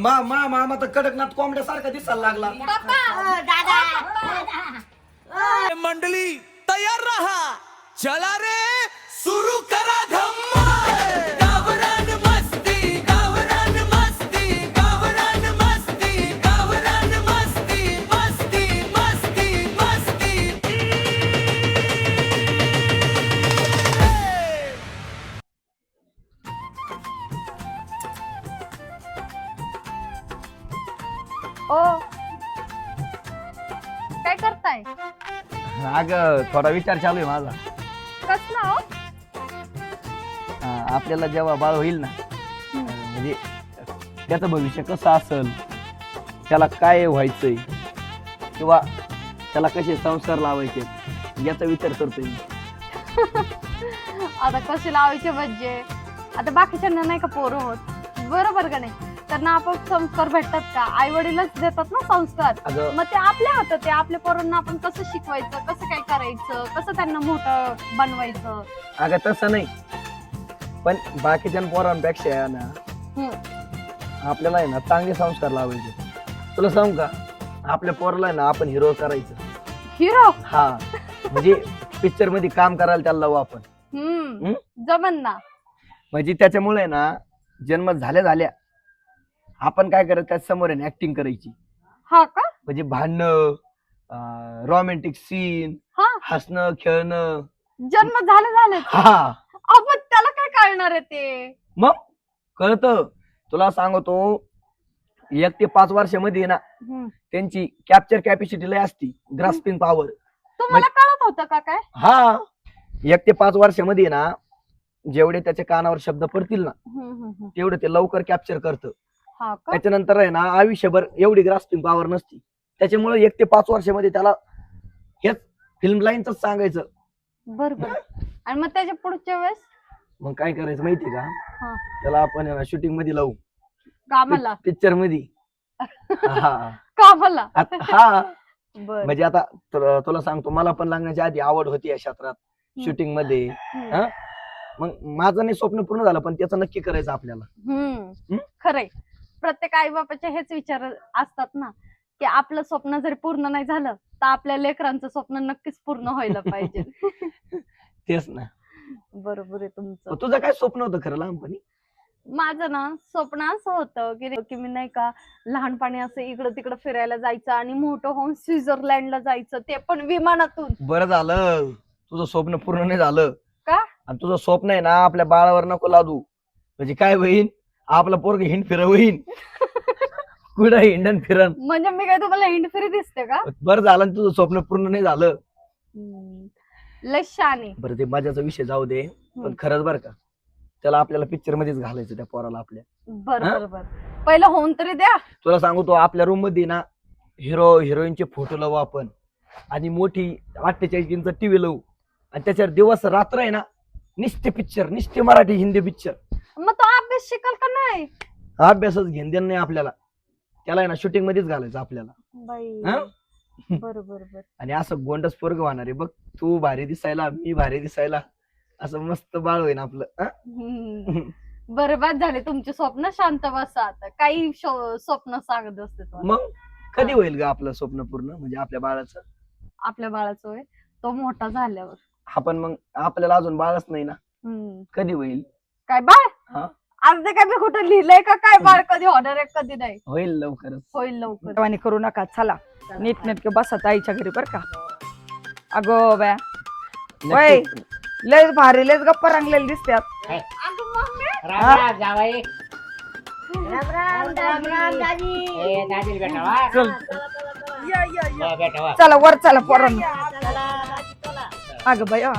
मामा तर कडकनाथ कोंबड्या सारखा दिसायला लागला. मंडळी तयार रहा, चला रे सुरू करा धम्माल. गावरान मस्ती, गावरान मस्ती, गावरान मस्ती, गावरान मस्ती, मस्ती मस्ती मस्ती. ओ काय करताय? अगं थोडा विचार चालू आहे माझा. कसला हो? आपल्याला जेव्हा बाळ होईल ना, म्हणजे त्याचं भविष्य कसं असेल, त्याला काय व्हायचंय किंवा त्याला कसे संस्कार लावायचे याचा विचार करतोय मी. आता कशी लावायचे म्हणजे आता बाकीच्यांना नाही का पोरं होत, बरोबर का नाही? त्यांना आपण संस्कार भेटतात का? आई वडीलच देतात ना संस्कार. अगं मग ते आपल्या हातात आहे, आपल्या पोरांना आपण कसं शिकवायचं, कसं काय करायचं, कसं त्यांना मोठं बनवायचं. अगं तसं नाही, पण बाकीच्या पोरांपेक्षा आहे ना आपल्याला आहे ना चांगले संस्कार लावायचे. तुला सांगू का, आपल्या पोराला आहे ना आपण हिरो करायचं. हिरो? हा, म्हणजे पिक्चर मध्ये काम करायला त्याला लावू आपण. जमन ना. म्हणजे त्याच्यामुळे ना जन्म झाल्या आपण काय करायचं, त्या समोर ऍक्टिंग करायची. हा का? म्हणजे भांडणं, रोमॅन्टिक सीन, हा, हसणं खेळणं. जन्म झालं हा आपण त्याला काय कळणार आहे ते? मग कळत. तुला सांगतो 1 ते 5 वर्षामध्ये ना त्यांची कॅप्चर कॅपॅसिटी लय असती, ग्रास्पिंग पॉवर. तुम्हाला कळत होतं का काय? हा, 1 ते 5 वर्षामध्ये ना जेवढे त्याच्या कानावर शब्द पडतील ना तेवढे ते लवकर कॅप्चर करतं. हा का? त्याच्यानंतर आहे ना आयुष्यभर एवढी ग्रास्पिंग पॉवर नसती. त्याच्यामुळे 1 ते 5 वर्षामध्ये त्याला हेच फिल्म लाईनच सांगायचं. बरोबर. आणि मग त्याच्या पुढच्या वेळेस मग काय करायचं माहिती का, हा, त्याला आपण शूटिंग मध्ये लावू, कामाला. पिक्चर मध्ये. हा कामाला. हा, बर. म्हणजे आता तुला सांगतो, मला पण लागण्याच्या आधी आवड होती या क्षेत्रात, शूटिंग मध्ये. हा, मग माझं नाही स्वप्न पूर्ण झालं, पण त्याचं नक्की करायचं आपल्याला. खरंय. प्रत्येक आई बापाचे हेच विचार असतात ना, की आपलं स्वप्न जरी पूर्ण नाही झालं तर आपल्या लेकरांचं स्वप्न नक्कीच पूर्ण व्हायला पाहिजे. तेच ना. बरोबर आहे तुमचं. तुझं काय स्वप्न होतं खरं लहानपणी? माझं ना स्वप्न असं होतं की मी नाही का लहानपणी असं इकडं तिकडं फिरायला जायचं आणि मोठं होऊन स्वित्झर्लंडला जायचं, ते पण विमानातून. बरं झालं तुझं स्वप्न पूर्ण नाही झालं. का? आणि तुझं स्वप्न आहे ना आपल्या बाळावर नको लादू. म्हणजे काय होईन, आपला पोरग हिंड फिर होईन. कुठं हिंडन फिरन. म्हणजे मी काय तुम्हाला हिंडफिरी दिसते का? बरं झालं ना तुझं स्वप्न पूर्ण नाही झालं. लय शाने. बरं ते मजाचा विषय जाऊ दे, पण खरंच बरं का, त्याला आपल्याला पिक्चर मध्येच घालायचं त्या पोराला आपल्या. बरोबर. पहिलं होऊन तरी द्या. तुला सांगू, तो आपल्या रूम मध्ये ना हिरो हिरोईनचे फोटो लावू आपण, आणि मोठी 48 इंच टीव्ही लावू, आणि त्याच्यावर दिवस रात्र आहे ना निस्ते पिक्चर, निस्ते मराठी हिंदी पिक्चर. मग तो अभ्यास शिकल का नाही? अभ्यासच घेण देणं नाही आपल्याला, त्याला आहे ना शूटिंग मध्येच घालायचं आपल्याला. बाई. बरोबर. आणि असं गोंडस पोरग होणार आहे बघ, तू भारी दिसायला, मी भारी दिसायला, असं मस्त बाळ होईन आपलं. बरबाद झाले तुमचे स्वप्न. शांत बसा आता. काही स्वप्न सांगत असते तो. मग कधी होईल ग आपलं स्वप्न पूर्ण, म्हणजे आपल्या बाळाचं? आपल्या बाळाचं होय, तो मोठा झाल्यावर. आपण मग आपल्याला अजून बाळच नाही ना, कधी होईल? काय बाळ? हा, अर्धे काय मी कुठं लिहिलंय का काय बाळ कधी होणार आहे कधी नाही? होईल लवकरच. होईल लवकर. जेवणी करू नका, चला नीटनेटके बसा ताईच्या घरी बर का. अगो बया वय, नक्की. लयच भारी, लयच गप्पा रंगलेले दिसतात. अगं मम्मी. राम राम जावाई. राम दादी. ए दादी बेटा वा. चल या बेटा वा. चला वर चला पोरांनो. अगं बया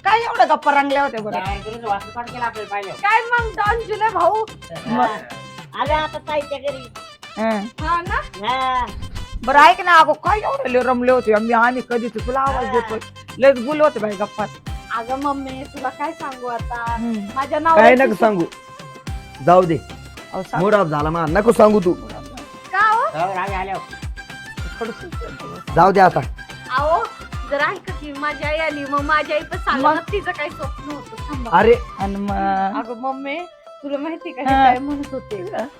काय एवढं गप्पा रंगल्या होत्या बरं. काय करून वासपाट केला आपल्याला पाहिजे. काय मग डॉन जुले भाऊ? आले आता ताईच्या घरी. हं. हा ना. हा. बरं ऐक ना, अगो काय एवढे रमले होते आम्ही कधी तुला आवाज देतोय, लयच गुल होते बाई गप्पात. अगं मम्मी तुला काय सांगू आता, माझ्या काय नावाची नको सांगू, जाऊ दे. अहो, सांग. मूड ऑफ झाला मला, नको सांगू तू. का हो? हो रागे आले. जाऊ दे आता. अहो जर ऐका की माझी आई आली, मग माझी आई पण सांगा तिचं काय स्वप्न होतं. थांबा. अरे आणि मग अगं मम्मी तुला माहिती का हे हा. काय म्हणत होते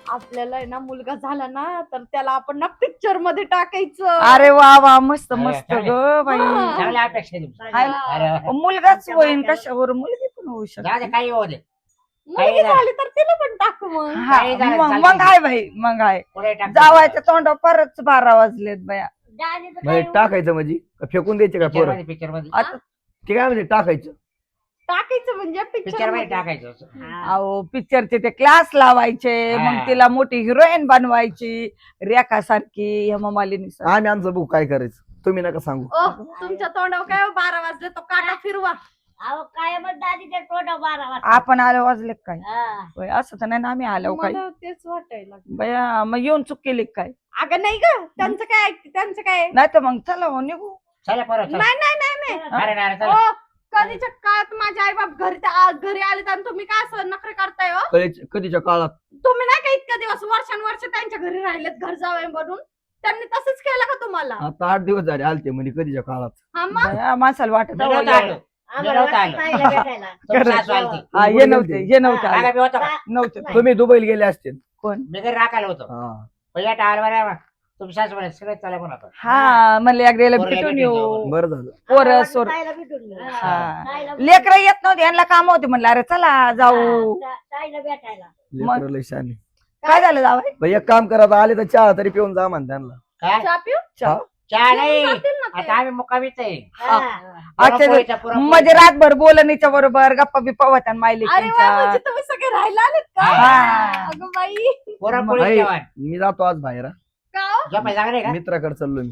आपल्याला आहे ना मुलगा झाला ना तर त्याला आपण ना पिक्चर मध्ये टाकायचं. अरे वा वा मस्त अरे, मस्त चालेल. ग बाई हा. चांगल्या अपेक्षा आहे तुमच्या. हाय ना. अरे वा. मुलगाच होईन कशावर मुलगी पण होऊ जाऊ दे शकते काही होऊ दे मुलगी काही नाही. झाली तर तिला पण टाकू मग. हा, काही झालं मग चालतं. मग आहे बाई मग आहे पुढे टाक. जावायच्या तोंडावर परत 12 वाजलेत बाया म्हणजे टाकायचं म्हणजे का फेकून द्यायचे का पोरं पिक्चर मध्ये आता ते काय म्हणजे टाकायचं टाकायचं म्हणजे पिक्चर पिक्चर मध्ये मध्ये. टाकायचं असं. अहो पिक्चरचे ते क्लास लावायचे हा. मग तिला मोठी हिरोईन बनवायची रेखा सारखी हेमा मालिनी सारखी. आम्ही आमचं बुक काय करायचं तुम्ही नका सांगू ओ तुमच्या तोंडावर काय 12 वाजले तो काटा फिरवा. अहो काय मग दादी ते टोटा 12 वाजता. आपण आलो वाजले काय हा. होय, असं तर नाही ना आम्ही आलो काय मला तेच वाटायला लागलं. बया मग येऊन चूक केली काय अगं नाही ग त्यांचं काय नाही तर मग चला हो, निघू चला परत चला. नाही नाही नाही नाही अरे नाही, चला. ओ, कधीच्या काळात माझे आई बाप घरी आले तर तुम्ही काय असं नखरे करताय हो? कधीच्या काळात तुम्ही नाही का इतके दिवस वर्षानुवर्ष त्यांच्या घरी राहिलेत घर जावं बनून त्यांनी तसंच केलं का तुम्हाला? आता 8 दिवस झाले आलते म्हणजे कधीच्या काळात हा मग बया, माणसाला वाटत मी नव्हतो आलो. मी नव्हतो आलो. तुमची सासू आली होती. हा, ये नव्हते ये नव्हते काका आले. मी होतो का? नव्हते तुम्ही दुबईला गेले असते कोण मी घरी राखायला होतो हा पहिल्या टाळवर तुमची सासू म्हणे सगळे चला म्हणून आपण. हा म्हणले अगदीला पोरं भेटून भेटून येऊ जाऊ. बरं झालं पोरं सोर हा लेकर येत नव्हते यांना काम होते म्हणलं अरे चला जाऊ लेकरं लय शहाणे. काय झालं जावं बाई, एक काम करा आता आले तर चहा तरी पिऊन जा म्हण त्यांना काय चहा पिऊ? चहा चहा नाही पिऊन जातील ना ते. आता आम्ही मुक्कामीच आहे अच्छा, पुरणपोळीचा, पुरणपोळी. म्हणजे रातभर बोलणीच्या बरोबर गप्पा बिप्पा होत्या अरे वा मायलेकींच्या म्हणजे तुम्ही सगळे राहायला आलेत का? हा. अगं बाई पुरणपोळी बाई, जेवण. मी जातो आज बाहेर हा. का हो? झोपायला जागा नाही का मित्राकडे चाललो मी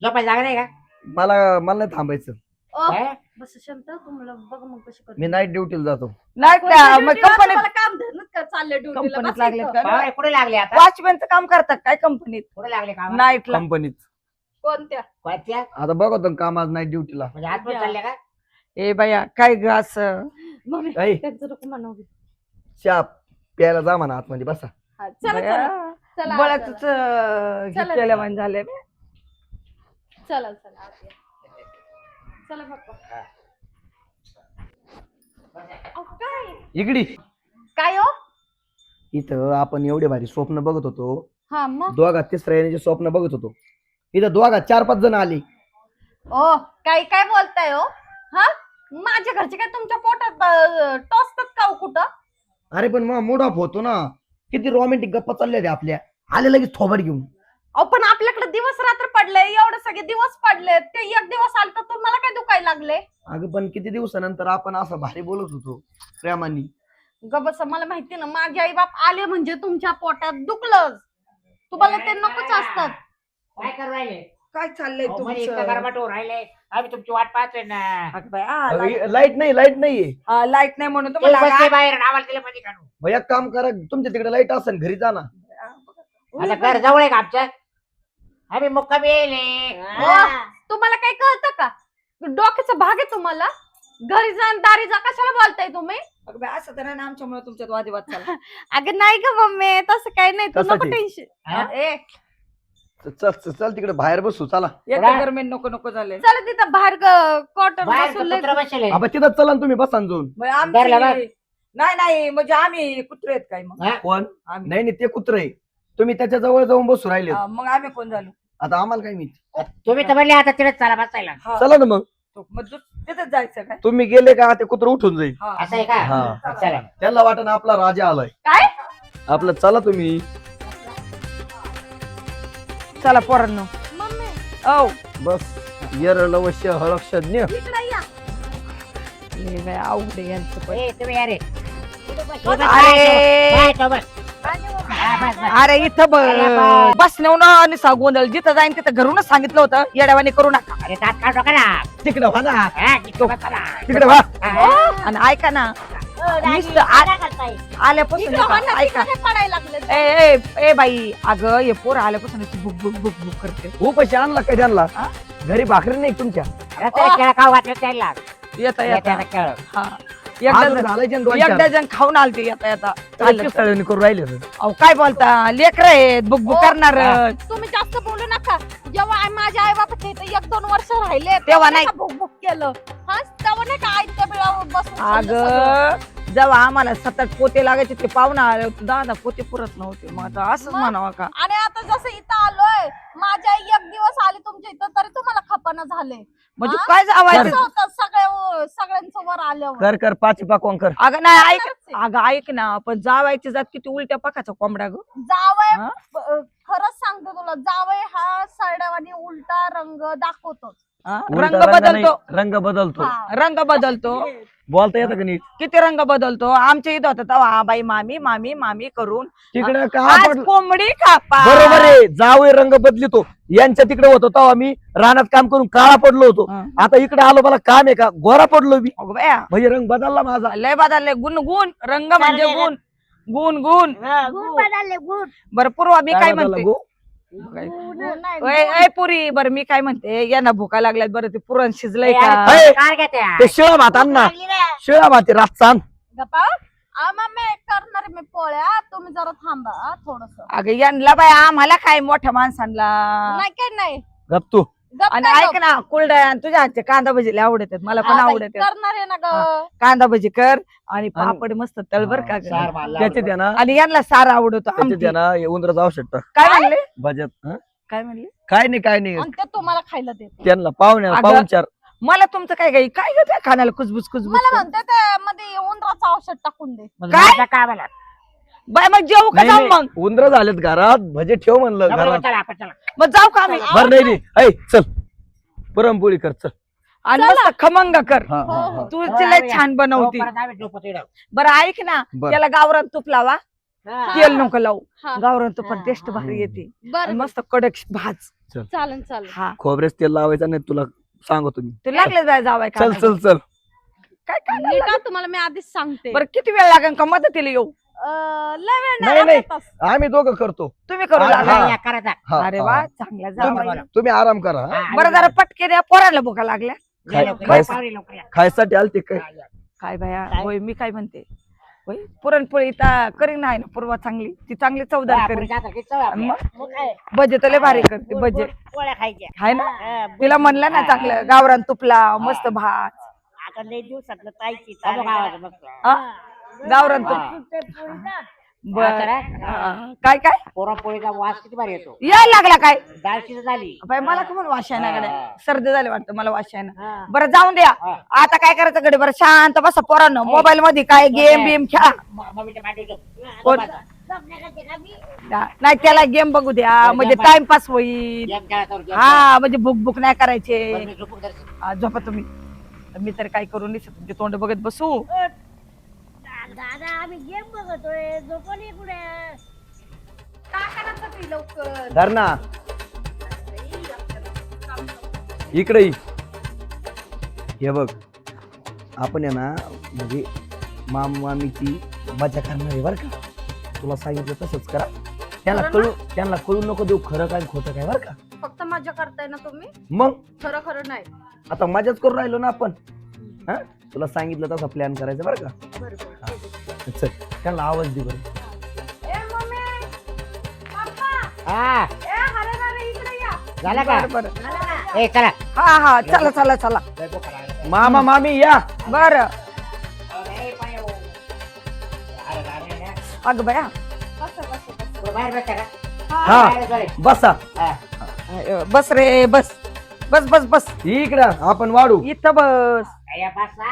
झोपायला जागा नाही का मला नाही थांबायचं ओ, काय? बस शांत तुम्हाला बघ मग कशी करते. मी नाईट ड्युटीला जातो नाही कोणत्या का मग ड्युटीला कंपनीत तुम्हाला काम धरणं का चाललंय ड्युटीला कंपनीत लागले का पाहुणे कुठे लागले आता वॉचमॅनचं काम करतात काय कंपनीत कुठे लागले का नाईटला कंपनीत कोणत्या? कोणत्या आता बघतो काम आज नाईट ड्युटीला म्हणजे आज पण चालले का ए बाया काय ग असं मम्मी ऐ. त्यांचं नको म्हणावं. चहा प्यायला जा म्हणा आतमध्ये बसा हा, चला बाया, चला चला बळाचंच चला. केलं म्हणजे झाले चला चला आत या. चला बाप्पा. अहो, काय इकडी काय हो? इथं आपण एवढे भारी स्वप्न बघत होतो हा मग दोघात तिसऱ्या येण्याचे स्वप्न बघत होतो इथं दोघात 4-5 जण आली ओ काय काय बोलताय हो? हा माझ्या घरचे काय तुमच्या पोटात टोचतात का हो कुठं? अरे पण मग मूड ऑफ होतो ना किती रोमॅन्टिक गप्पा चालल्या होत्या आपल्या आले लगेच थोबड घेऊन अहो पण आपल्याकडे दिवस रात्र पडले एवढे सगळे दिवस पडले ते एक दिवस आलं तर तुम्हाला काय दुखायला लागले? अगं पण किती दिवसानंतर आपण असं भारी बोलत होतो प्रेमानी गबस मला माहिती ना माझे आई बाप आले म्हणजे तुमच्या पोटात दुखलंच. तुम्हाला ते नकोच असतात. काय करू राहिले काय चाललंय अहो, म्हणे तुमचं इतकं गरमाट होऊन राहिले आम्ही तुमची वाट पाहतोय ना अगं बाया, लाईट नाहीये लाईट नाही म्हणून ते तुम्हाला बसले बाहेर आम्हाला तिला मध्ये काढू भैया एक काम करा तुमच्या तिकडे लाईट असेल घरी जा ना आता घर जवळ आहे का आमच्या आम्ही मुक्कामी येईल तुम्हाला काय कळतं का? डोक्याचा भाग आहे तुम्हाला. घरी जा आणि दारी जा कशाला बोलताय तुम्ही? अगं बाया, असं तर नाही ना आमच्यामुळे तुमच्यात वादिवाद चालला अगं नाही का मम्मी तसं काही नाही तू कसं नको ते? टेन्शन. हा? ए चल तिकडे बाहेर बसू चला एका दरम्यान नको नको झाले चला तिथं बाहेर क्वार्टर बाहेर बसून कुत्र बसले आपण तिथं चला ना तुम्ही बसा ना जाऊन मग आमची- धरलं बघ. नाही नाही म्हणजे आम्ही कुत्रे आहेत काय मग कोण आम्ही नाही ते कुत्र आहे तुम्ही त्याच्या जवळ जाऊन बसू राहिले हा, मग आम्ही कोण झालो आता आम्हाला काय माहिती तुम्ही तर म्हणले आता तिला चला बसायला हा. चला ना मग तो- मग तिथंच जायचं काय तुम्ही गेले का ते कुत्र उठून जाईल हा. असं आहे हा. का चला त्यांना वाटत आपला राजा आलाय काय? आपलं चला तुम्ही चला पोरांनो मम्मी औ बस येरळवश्य हळक्षज्ञ इकडे या. हे बाई, अवघड आहे यांचं पण. ए, तुम्ही अरे अरे अरे इथं बसण्यावर गोंधळ जिथं जाईन तिथं घरूनच सांगितलं होतं येड्यावानी करू नका अरे तात काढ डोका ना तिकडे व्हा ना हा, तिकडे बसा. तिकडे व्हा हा. आणि ऐका ना नुसतं आल्यापासून इकडं हो ना, ऐका तिकडे पडायला लागले. ए ए ए बाई अगं हे पोर आल्यापासून नुसती बुक बुक बुक बुक करते हो पैसे आणला काय त्यांना हा? घरी भाकरी नाही तुमच्या रस्त्याला केळं खाऊ घातलं त्याला येता येता येत्याला केळं. हा आज एकदा घालायचे ना एक 2-4. डझन खाऊन आलते येता येता आजच्या सळणी करून राहिले तर. अहो काय बोलता लेकर आहेत बुक बुक करणार तुम्ही जास्त बोलू नका. जेव्हा माझ्या आई बापाचे इथं 1-2 वर्ष राहिले तेव्हा नाही. का भुक भुक केलं. हा तेव्हा नाही का आईच्या बिळावर बसून खाल्लं सगळं. अगं जेव्हा आम्हाला 7-8 पोते लागायचे ते पाहुणा आले होते 10 पोते पुरत नव्हते मग आता असंच मग? म्हणावं का आणि आता जसं इथं आलोय माझ्या आई 1 दिवस आली तुमच्या इथं तरी तुम्हाला खपाना झाले म्हणजे हा? काय जावायचं कसं होतं सगळ्यांचं वर आल्यावर कर कर पाची पाकवान कर. अगं नाही ऐक करणारच आहे. अगं ऐक ना पण जावायची जात किती उलट्या पाकाचा कोंबडा ग जावय हा? खरंच सांगतो तुला जावय हा सरड्यावानी उलटा रंग दाखवतो हा? उलटा रंग नाही, बदलतो रंग बदलतो. हा. रंग बदलतो बोलता येतं का नीट? किती रंग बदलतो आमच्या इथं होतं तेव्हा हा बाई मामी मामी मामी करून तिकडे का आज पडलं? कोंबडी कापा बरोबर आहे, जावई रंग बदलितो. यांच्या तिकडे होतो तेव्हा मी रानात काम करून काळा पडलो होतो. हा. आता इकडे आलो मला काम आहे का गोरा पडलो मी अगं बाया म्हणजे रंग बदलला माझा. लय बदलले गुण गुण रंग म्हणजे गुण गुण गुण बरं पूर्वा मी काय बदलला म्हणते गो? ए पुरी बरं मी काय म्हणते यांना भुका लागल्यात बरं ते पुरण शिजलंय का अरे, काय घेते ते शिळा भात आण ना, शिळा भात आहे, रातचा आण. गप्पा मी करणार आहे मी पोळ्या तुम्ही जरा थांबा थोडस अगं यांना बाय आम्हाला काय मोठ्या माणसांना नाही काय नाही गप तू. गप आणि काय ऐक गप? ना कुलड्या तुझ्या हातचे कांदा भजी लय आवडतात मला पण हा बाई, आवडतात करणार आहे ना ग कांदा भजी कर आणि पापड मस्त तळबर का ग. सार मारला. त्याच्यात आहे ना, आणि यांना सारा आवडतो त्याच्यात आमटी. आहे ना, हे उंदराचं औषध टाक काय म्हणले भाज्यात. हं? काय म्हणले काय नाही काय नाही, आणि ते तुम्हाला खायला देते त्यांना पाहुण्या अगं, पाहुणचार. मला तुमचं काय काय काय ग त्या खाण्याला कुजबुज कुजबुज मला म्हणते त्यामध्ये उंदराचं औषध टाकून दे मग काय? माझं काय मला बाय मग जेवू का नाही, जाऊ नाही, मग उंदरं झालेत घरात, भजे ठेव म्हणलं घरात. चला आपण चला मग जाऊ का आम्ही बरं नाही नाही, ऐ चल पुरणपोळी कर चल. आणि मस्त खमंग कर हा, हा, हा. तू लय छान बनवती तोपर्यंत आम्ही झोपत येऊ. बरं ऐक ना बरं. त्याला गावरान तूप लावा हा. तेल नको लावू हा. गावरान तुपात हा, टेस्ट हा. भारी येते आणि बरं मस्त कडक भाज चालन चालेल हा खोबरेच तेल लावायचं नाही तुला सांगतो मी. तू लागले जाय जावाय का चल चल चल. काय काय नीट हा, तुम्हाला मी आधीच सांगते बरं किती वेळ लागेल का मदतीला येऊ लय वेळ नाही, नाही नाही. अर्धा तास. आम्ही दोघं करतो. तुम्ही करू हा, लागला हा. या, करा जा. हा, अरे हा. वा चांगला बरं, जा बरं. तुम्ही आराम करा. हा. हा, बरं जरा पटके द्या पोराला भुका लागल्या या लवकर, काय- या पाहुणे लवकर या. खायसाठी आलते काय? हा, या. काय बाया काय? होय मी काय म्हणते होय पुरणपोळी करीन आहे ना पूर्वा चांगली ती चांगली चवदार आपण करीन जाता की चला आपल्या. मग? मग काय? भजे तर भारी करते गोड- भजे गोड पोळ्या खायच्या. हाय ना हा, तिला म्हणलं ना चांगलं गावरान तुपला मस्त भात आता लय दिवसातलं ताईची ताई गावाचं मस्त. हा? गावरान हा. तुप हा, बर तर, काय काय पुरणपोळीचा वास किती भारी येतो. यायला लागला काय डाळ शिजत झाली. बाई मला का म्हणून वाश आहे गड्या हा. सर्दी झाली वाटतं मला वाश आहे ना हा. बरं जाऊन द्या हा. आता काय करायचं गडे बरं शांत बसा पोरांनो मोबाईल मध्ये काय गेम बिम खेळा मम्मीच्या मांडीवर झोप. कोण? नाही त्याला गेम बघू द्या म्हणजे गेम टाइमपास होईल गेम खेळायचा गेम हा म्हणजे भूक भूक नाही करायचे खेळायचा. मी झोपून जायचं. हा, झोपा तुम्ही मी तर काय करू नाही शकत तुमचे तोंड बघत बसू दादा आम्ही गेम बघतोय झोपण कुठे लवकर धर ना इकडे ये. हे बघ आपण आहे ना म्हणजे मामीची मजा करणार आहे बरं का. तुला सांगितलं तसंच करा. त्यांना कळू नको देऊ खरं काय खोटं काय बरं का. फक्त मजा करताय ना तुम्ही मग खरं खरं नाही आता मजाच करून राहिलो ना आपण. हा तुला सांगितलं तसा प्लॅन करायचा बरं का. बरोबर चल त्यांना आवाज दे बरं. ए मम्मी पप्पा हा, ए हरे इकडे या झालं का? बरं बरं ए चला. हा हा चला चला चला लय भूक लागली. मामा मामी या. बर अरे, पाय हो. अरे, अरे, अरे. अग बया बस बस बस तुला बाहेर बसता का? हा बाहेर बस. बसा हा. बस रे बस बस बस बस इकडं आपण वाढू. इथं बस या, बसा.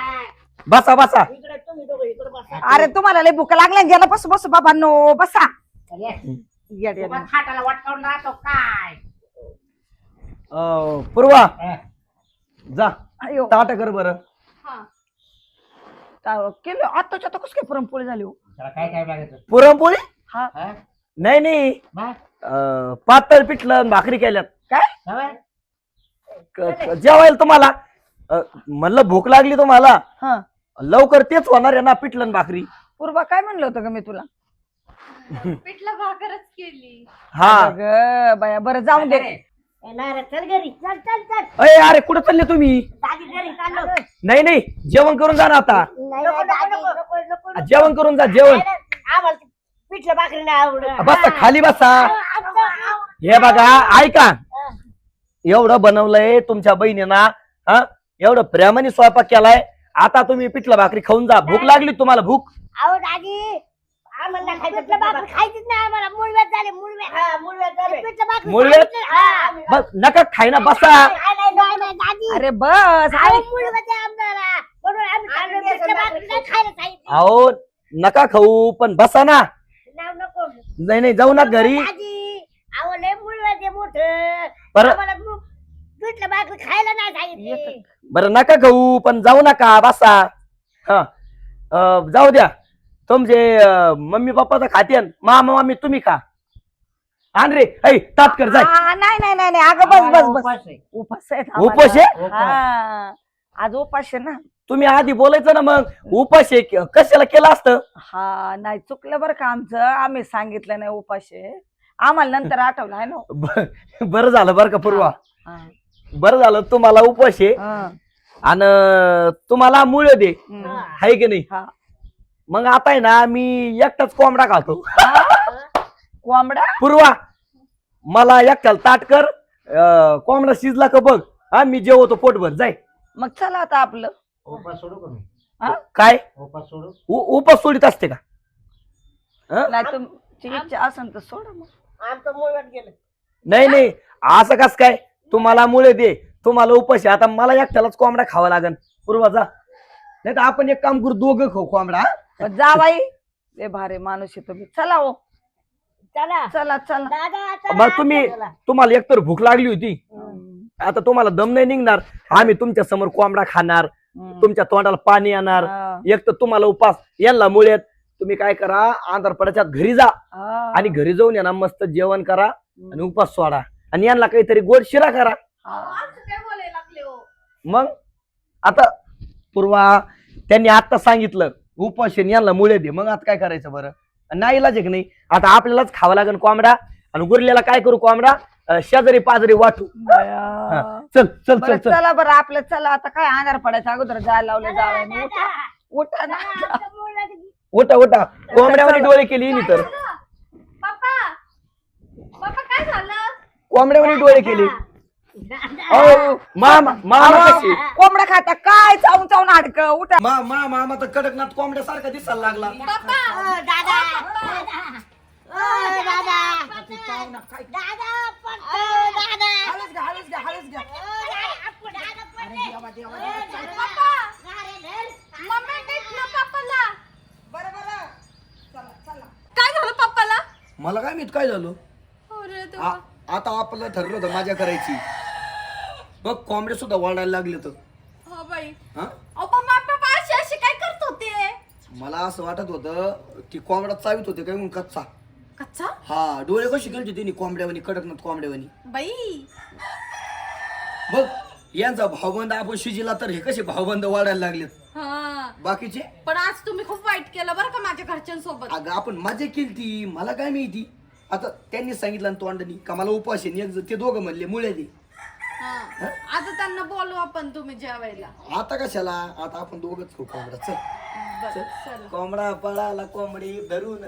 बसा बसा. इकडे तुम्ही दोघं इकडे बसा. अरे तुम्हाला लय भूक लागल्या गेला बस बस बाबा नो बसा अरे, येड येड. तुला खाटाला वाटकावून राहतो काय? पूर्वा हा. जा अयो ताट कर बरं. हा केलं आताच्या तर कस काय पुरणपोळी झाली हो त्याला काय काय लागायचं? पुरणपोळी हा हा? नाही नाही मग? पातळ पिठलं भाकरी केल्यात. काय जावई? जेवायला तुम्हाला म्हणलं भूक लागली तुम्हाला हा लवकर तेच होणार आहे ना पिठलं भाकरी. पूर्वा काय म्हणलं होतं ग मी तुला पिठलं भाकरच केली हा अगं बाया बरं जाऊन दे ए, नाही रे, चल घरी चल चल चल अरे अरे कुठं चालले तुम्ही. दादी घरी चाललो नाही नाही जेवण करून जा ना आता. नाही नाही, दादी नको नको जेवण करून जा जेवण. आम्हाला ते पिठलं भाकरी नाही आवडत बसा खाली बसा. हे बघा ऐका एवढं बनवलंय तुमच्या बहिणीना. हा एवढं प्रेमाने स्वयंपाक केलाय आता तुम्ही पिठलं भाकरी खाऊन जा. भूक लागली तुम्हाला? भूक अहो दाजी आम्हाला पिठलं भाकरी खायचीच नाही आम्हाला मुळव्यात झाले मुळव्यात पिठलं भाकरी मुळव्यात? खायचीच नाही. हा. बस नका खाय ना, बसा. नाही, दाजी अरे बस अहो, मुळव्यात आहे आम्हाला म्हणून आम्ही खाल्लं. पिठलं भाकरी नाही खायला सांगितलं. अहो नका खाऊ, पण बसा ना. नाव नको नाही जाऊ ना घरी. दाजी अहो लय मुळव्यात आहे मोठं बरं आम्हाला पिठलं भाकरी खायला नाही सांगितलं. बरं नका खाऊ, पण जाऊ नका, बसा. हा जाऊ द्या. तुमचे मम्मी पप्पा तर खाते, मामा मामी तुम्ही खा. आण रे, ऐ तात्कर जाय. नाही अगं बस बस बस उपास आहे. उपास आहे उपास आहे? हा आज उपास आहे ना. तुम्ही आधी बोलायचं ना, मग उपास आहे कशाला केलं असतं? हा नाही चुकलं बरं का आमचं, आम्ही सांगितलं नाही उपास आहे. आम्हाला नंतर आठवलं आहे ना. बरं झालं बरं का पूर्वा, हा. बरं झालं तुम्हाला उपास आहे हा. आणि तुम्हाला मुळे दे, हम्म. आहे की नाही? हा. मग आता आहे ना, मी एकटाच कोंबडा खातो. कोंबडा पूर्वा मला एकट्याला ताट कर, कोंबडा शिजला का बघ. हा मी जेवतो पोटभर. जाय. मग चला आता आपलं. उपास सोडू का मी? काय उपास सोडू? उपास सोडित असते का? हं? नाही तुमची इच्छा असेल तर सोडा मग. आमचं मुळव्यात गेलं. नाही असं कस काय? तुम्हाला मुळे दे, तुम्हाला उपास आहे. आता मला एकट्यालाच कोंबडा खावा लागन. पूर्वा जा, नाही तर आपण एक काम करू, दोघं खाऊ कोंबडा. जा बाई, लय भारी माणूस आहे तुम्ही. चला हो, चला चला चला. दादा चला, मग तुम्ही चला. तुम्हाला एकतर भूक लागली होती, आता तुम्हाला दम नाही निघणार. आम्ही तुमच्या समोर कोंबडा खाणार, तुमच्या तोंडाला पाणी येणार. हा. एक तर तुम्हाला उपास, यांना मुळ्यात. तुम्ही काय करा, आंध्र प्रदेशात घरी जा हा. आणि घरी जाऊन यांना मस्त जेवण करा आणि उपास सोडा आणि यांना काहीतरी गोड शिरा करा. हा. काय बोलायला लागले हो? मग आता पूर्वा त्यांनी आता सांगितलं उपाशी यांना मुळे दे, मग आता काय करायचं बरं? नाही इलाज आहे की नाही? आता आपल्यालाच खावं लागेल कोंबडा आणि गुरल्याला काय करू, कोंबडा शेजारी पाजारी वाटू. बया. हा. चल चल चल बरं, चल. चला बरं आपलं. चला आता काय अंधार पडायचं अगोदर जायला लावलं जावं. दादा, उठा ना. आमचं मुळव्यात गेलं. उठा कोंबड्यावानी डोळे केली नि तर पप्पा काय झालं? कोंबड्यावानी डोळे केली. अहो, मामा कशी? कोंबडा खाता काय चावून चावून हाडक. उठा. मामा तर कडकनाथ कोंबड्यासारखा दिसायला लागला. दादा दादा काय झालं पप्पाला? मला काय माहित काय झालं. अरे देवा. आता आपलं ठरलं होतं मजा करायची, बघ कोंबडे सुद्धा वळायला लागले तर. हो बाई. हा? अहो पप्पा अशी काय करत होते? मला असं वाटत होतं की कोंबडा चावित होते काय म्हणून कच्चा. कच्चा? हा, डोळे कशी केलते तिने कोंबड्यावानी, कडकनाथ कोंबड्यावानी. बाई. बघ यांचा भावबंद आपण शिजिला तर हे कसे भावबंद वाढायला लागलेत. हा. बाकीचे पण आज तुम्ही खूप वाईट केलं बरं का माझ्या घरच्यांसोबत. अगं आपण मजा केली, मला काय माहिती. आता त्यांनी सांगितलं ना तोंडानी का मला उपास आहे, आणि ते दोघं म्हणले मुळे दे. हा. आता त्यांना बोलू आपण तुम्ही जेवायला. आता कशाला, आता आपण दोघंच खाऊ कोंबडा. चल बरं, चला. कोंबडा पळाला कोंबडी धरून.